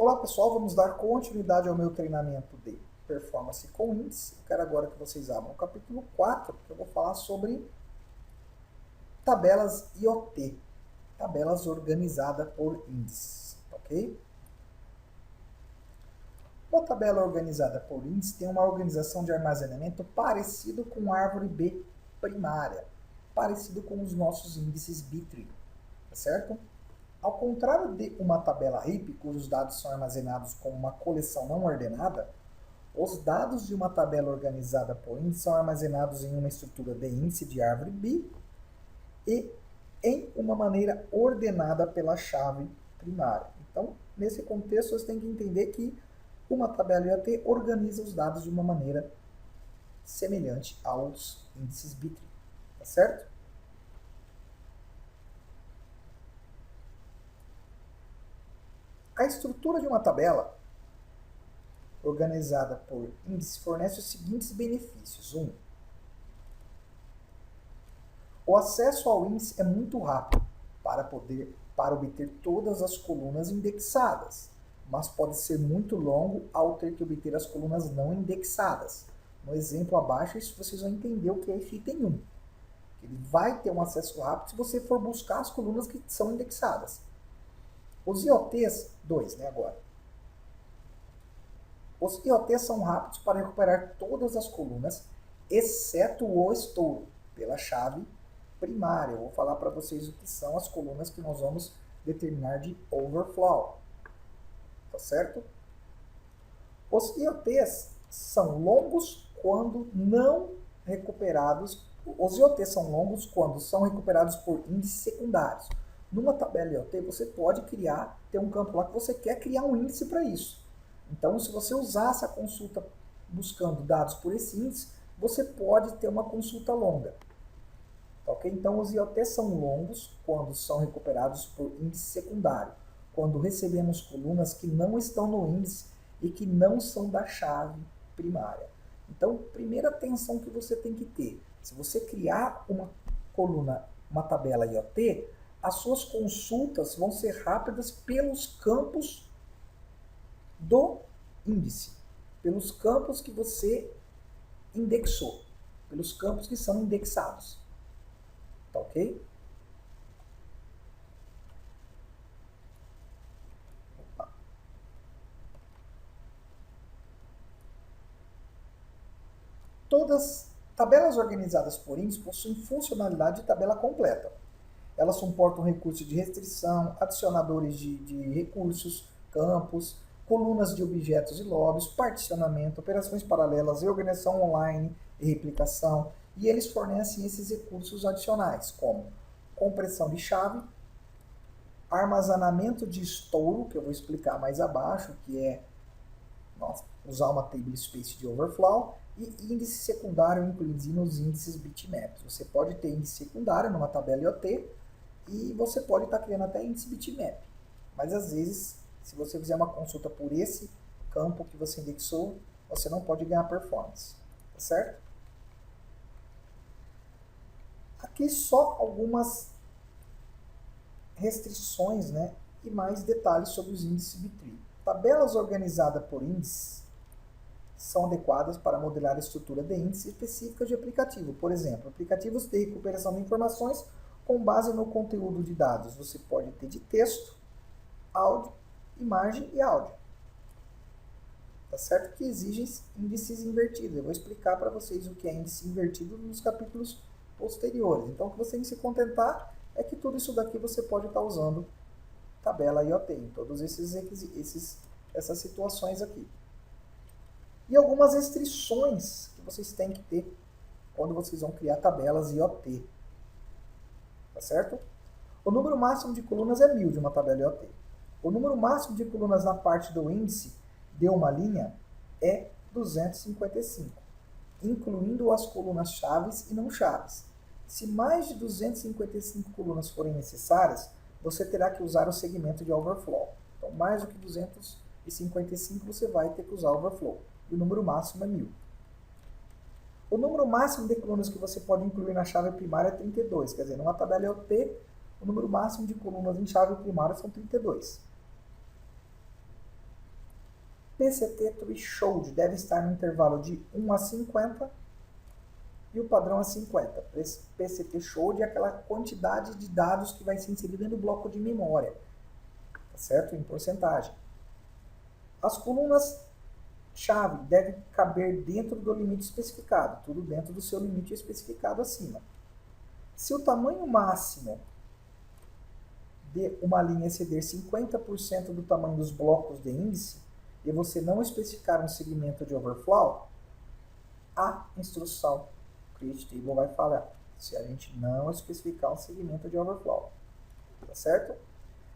Olá pessoal, vamos dar continuidade ao meu treinamento de performance com índice. Eu quero agora que vocês abram o capítulo 4, que eu vou falar sobre tabelas IoT, tabelas organizadas por índices, ok? Uma tabela organizada por índice tem uma organização de armazenamento parecido com a árvore B primária, parecido com os nossos índices Bitry, tá certo? Ao contrário de uma tabela heap, cujos dados são armazenados como uma coleção não ordenada, os dados de uma tabela organizada por índice são armazenados em uma estrutura de índice de árvore B e em uma maneira ordenada pela chave primária. Então, nesse contexto, você tem que entender que uma tabela IoT organiza os dados de uma maneira semelhante aos índices Bitry, tá certo? A estrutura de uma tabela organizada por índice fornece os seguintes benefícios. 1. O acesso ao índice é muito rápido para obter todas as colunas indexadas, mas pode ser muito longo ao ter que obter as colunas não indexadas. No exemplo abaixo, isso vocês vão entender o que é esse item 1. Ele vai ter um acesso rápido se você for buscar as colunas que são indexadas. Os IoTs, 2, agora. Os IoTs são rápidos para recuperar todas as colunas, exceto o estouro, pela chave primária. Eu vou falar para vocês o que são as colunas que nós vamos determinar de overflow. Tá certo? Os IoTs são longos quando não recuperados. Os IoTs são longos quando são recuperados por índices secundários. Numa tabela IoT, você pode ter um campo lá que você quer criar um índice para isso. Então, se você usar essa consulta buscando dados por esse índice, você pode ter uma consulta longa. Ok? Então, os IoTs são longos quando são recuperados por índice secundário, quando recebemos colunas que não estão no índice e que não são da chave primária. Então, primeira atenção que você tem que ter, se você criar uma coluna, uma tabela IoT, as suas consultas vão ser rápidas pelos campos do índice, pelos campos que você indexou, pelos campos que são indexados. Tá ok? Todas tabelas organizadas por índice possuem funcionalidade de tabela completa. Elas suportam recursos de restrição, adicionadores de recursos, campos, colunas de objetos e lobbies, particionamento, operações paralelas, reorganização online e replicação, e eles fornecem esses recursos adicionais, como compressão de chave, armazenamento de estouro, que eu vou explicar mais abaixo, que é usar uma table space de overflow, e índice secundário, incluindo os índices bitmaps. Você pode ter índice secundário numa tabela IoT, e você pode estar criando até índice bitmap. Mas às vezes, se você fizer uma consulta por esse campo que você indexou, você não pode ganhar performance. Tá certo? Aqui só algumas restrições, e mais detalhes sobre os índices Bitry. Tabelas organizadas por índices são adequadas para modelar a estrutura de índice específica de aplicativo. Por exemplo, aplicativos de recuperação de informações com base no conteúdo de dados. Você pode ter de texto, áudio, imagem e áudio. Tá certo que exigem índices invertidos. Eu vou explicar para vocês o que é índice invertido nos capítulos posteriores. Então, o que você tem que se contentar é que tudo isso daqui você pode estar usando tabela IoT, em todas essas situações aqui. E algumas restrições que vocês têm que ter quando vocês vão criar tabelas IoT. Tá certo? O número máximo de colunas é 1000 de uma tabela IoT. O número máximo de colunas na parte do índice de uma linha é 255, incluindo as colunas chaves e não chaves. Se mais de 255 colunas forem necessárias, você terá que usar o segmento de overflow. Então, mais do que 255, você vai ter que usar overflow. E o número máximo é 1000. O número máximo de colunas que você pode incluir na chave primária é 32. Quer dizer, numa tabela IoT, o número máximo de colunas em chave primária são 32. PCT threshold deve estar no intervalo de 1 a 50 e o padrão a 50. PCT threshold é aquela quantidade de dados que vai ser inserida dentro do bloco de memória, tá certo? Em porcentagem. As colunas-chave devem caber dentro do limite especificado, tudo dentro do seu limite especificado acima. Se o tamanho máximo de uma linha exceder 50% do tamanho dos blocos de índice e você não especificar um segmento de overflow, a instrução create table vai falhar, se a gente não especificar um segmento de overflow, tá certo?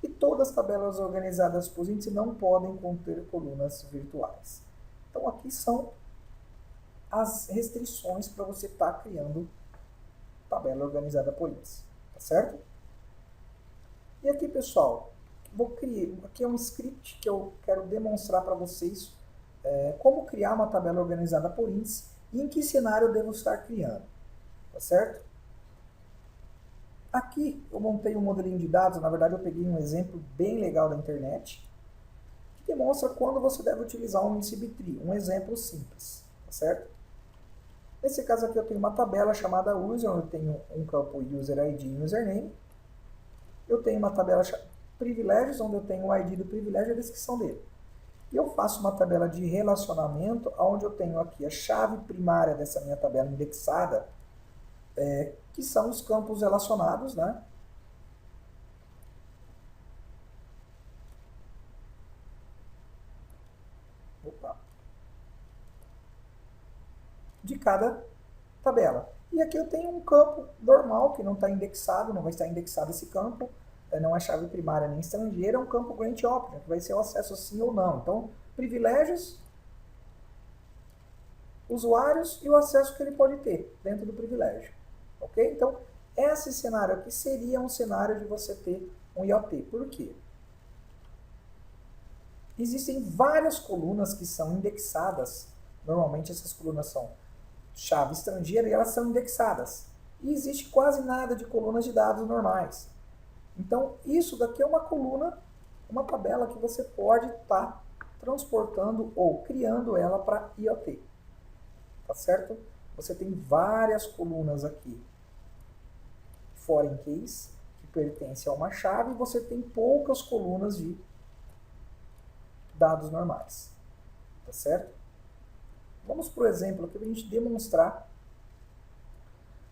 E todas as tabelas organizadas por índice não podem conter colunas virtuais. Então aqui são as restrições para você estar criando tabela organizada por índice, tá certo? E aqui, pessoal, aqui é um script que eu quero demonstrar para vocês como criar uma tabela organizada por índice e em que cenário eu devo estar criando, tá certo? Aqui eu montei um modelinho de dados, na verdade eu peguei um exemplo bem legal da internet, que demonstra quando você deve utilizar um índice B-tree, um exemplo simples, tá certo? Nesse caso aqui eu tenho uma tabela chamada user, onde eu tenho um campo user ID e username. Eu tenho uma tabela privilégios, onde eu tenho o ID do privilégio e a descrição dele. E eu faço uma tabela de relacionamento, onde eu tenho aqui a chave primária dessa minha tabela indexada, que são os campos relacionados, né? Opa. De cada tabela. E aqui eu tenho um campo normal, que não está indexado, não vai estar indexado esse campo, não é chave primária nem estrangeira, é um campo grant option, que vai ser o acesso sim ou não. Então, privilégios, usuários e o acesso que ele pode ter dentro do privilégio. Ok? Então, esse cenário aqui seria um cenário de você ter um IoT. Por quê? Existem várias colunas que são indexadas. Normalmente essas colunas são chave estrangeira e elas são indexadas. E existe quase nada de colunas de dados normais. Então, isso daqui é uma coluna, uma tabela que você pode estar transportando ou criando ela para IoT. Tá certo? Você tem várias colunas aqui. Foreign keys, que pertence a uma chave, e você tem poucas colunas de dados normais. Tá certo? Vamos para o exemplo aqui para a gente demonstrar.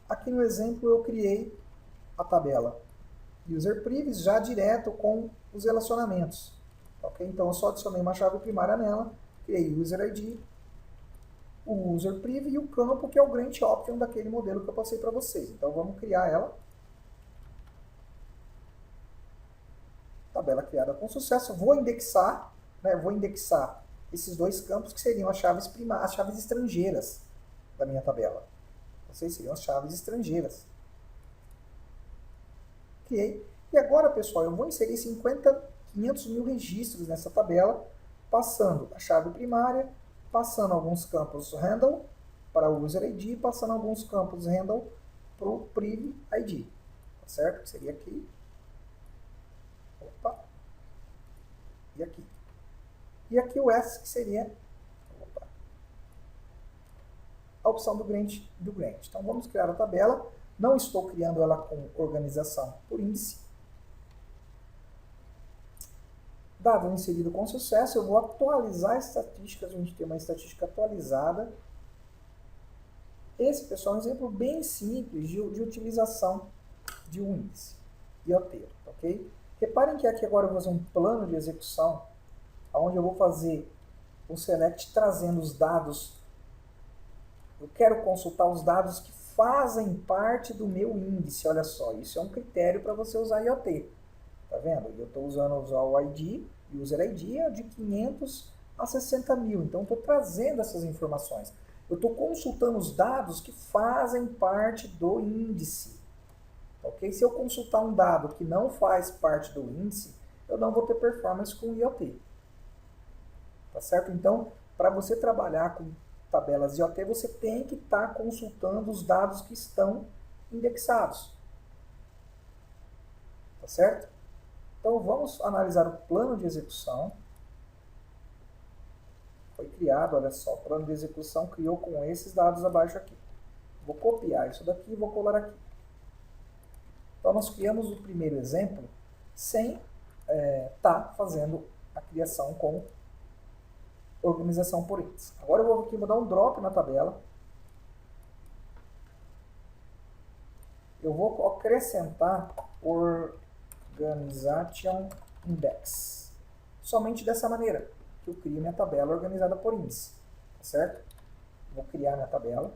Aqui no exemplo eu criei a tabela user previous já direto com os relacionamentos. Ok? Então eu só adicionei uma chave primária nela, criei user ID, o user preview e o campo que é o grant option daquele modelo que eu passei para vocês. Então vamos criar ela. Tabela criada com sucesso. Vou indexar, né? Vou indexar esses dois campos que seriam as chaves primárias, as chaves estrangeiras da minha tabela. Vocês seriam as chaves estrangeiras. Criei. E agora, pessoal, eu vou inserir 500 mil registros nessa tabela, passando a chave primária, passando alguns campos handle para o user ID, passando alguns campos handle para o priv ID. Tá certo? Que seria aqui. Opa. E aqui. E aqui o S, que seria a opção do grant. Então vamos criar a tabela. Não estou criando ela com organização por índice. Dado inserido com sucesso, eu vou atualizar estatísticas. A gente tem uma estatística atualizada. Esse, pessoal, é um exemplo bem simples de utilização de um índice IoT, ok? Reparem que aqui agora eu vou fazer um plano de execução, onde eu vou fazer o select trazendo os dados. Eu quero consultar os dados que fazem parte do meu índice. Olha só, isso é um critério para você usar IoT. Tá vendo? Eu estou usando o ID, user ID, de 500 a 60 mil. Então, estou trazendo essas informações. Eu estou consultando os dados que fazem parte do índice. Ok? Se eu consultar um dado que não faz parte do índice, eu não vou ter performance com IoT. Tá certo? Então, para você trabalhar com tabelas IoT, você tem que estar consultando os dados que estão indexados. Tá certo? Então, vamos analisar o plano de execução. Foi criado, olha só, o plano de execução criou com esses dados abaixo aqui. Vou copiar isso daqui e vou colar aqui. Então, nós criamos o primeiro exemplo sem estar fazendo a criação com organização por índice. Agora eu vou aqui, vou dar um drop na tabela. Eu vou acrescentar Organization Index. Somente dessa maneira que eu crio minha tabela organizada por índice. Tá certo? Vou criar minha tabela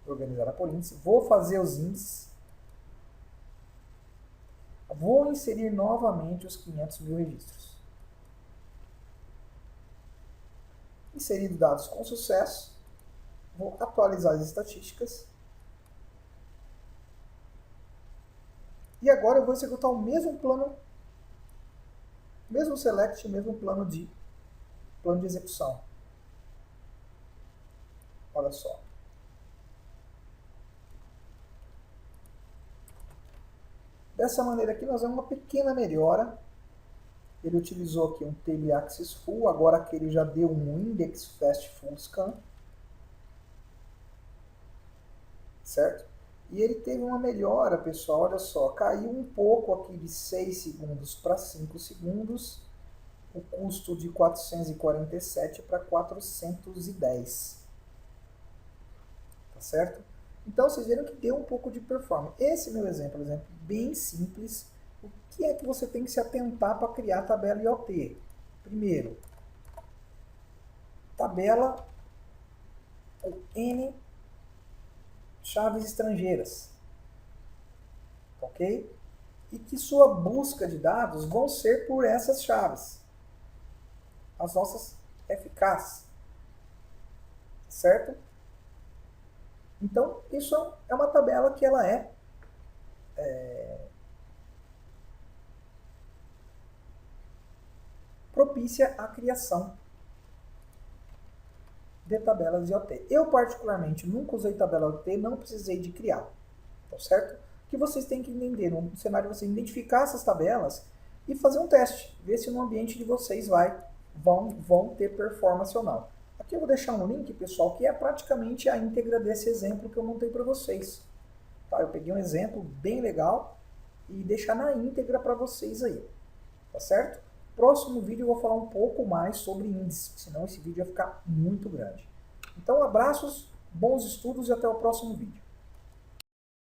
organizada por índice. Vou fazer os índices. Vou inserir novamente os 500 mil registros. Inserido dados com sucesso. Vou atualizar as estatísticas. E agora eu vou executar o mesmo plano, mesmo select, mesmo plano de execução. Olha só. Dessa maneira aqui nós vemos uma pequena melhora. Ele utilizou aqui um Table Axis Full, agora aqui ele já deu um Index Fast Full Scan. Certo? E ele teve uma melhora, pessoal, olha só, caiu um pouco aqui de 6 segundos para 5 segundos, o custo de 447 para 410. Tá certo? Então, vocês viram que deu um pouco de performance. Esse meu exemplo bem simples. O que é que você tem que se atentar para criar a tabela IoT? Primeiro, tabela com N chaves estrangeiras. Ok? E que sua busca de dados vão ser por essas chaves. As nossas FKs. Certo? Então, isso é uma tabela que ela é propícia à criação de tabelas de IoT. Eu, particularmente, nunca usei tabela IoT, não precisei de criar. Tá certo? O que vocês têm que entender no cenário, você identificar essas tabelas e fazer um teste. Ver se no ambiente de vocês vão ter performance ou não. Aqui eu vou deixar um link, pessoal, que é praticamente a íntegra desse exemplo que eu montei para vocês. Tá? Eu peguei um exemplo bem legal e deixar na íntegra para vocês aí. Tá certo? Próximo vídeo eu vou falar um pouco mais sobre índice, senão esse vídeo vai ficar muito grande. Então, abraços, bons estudos e até o próximo vídeo.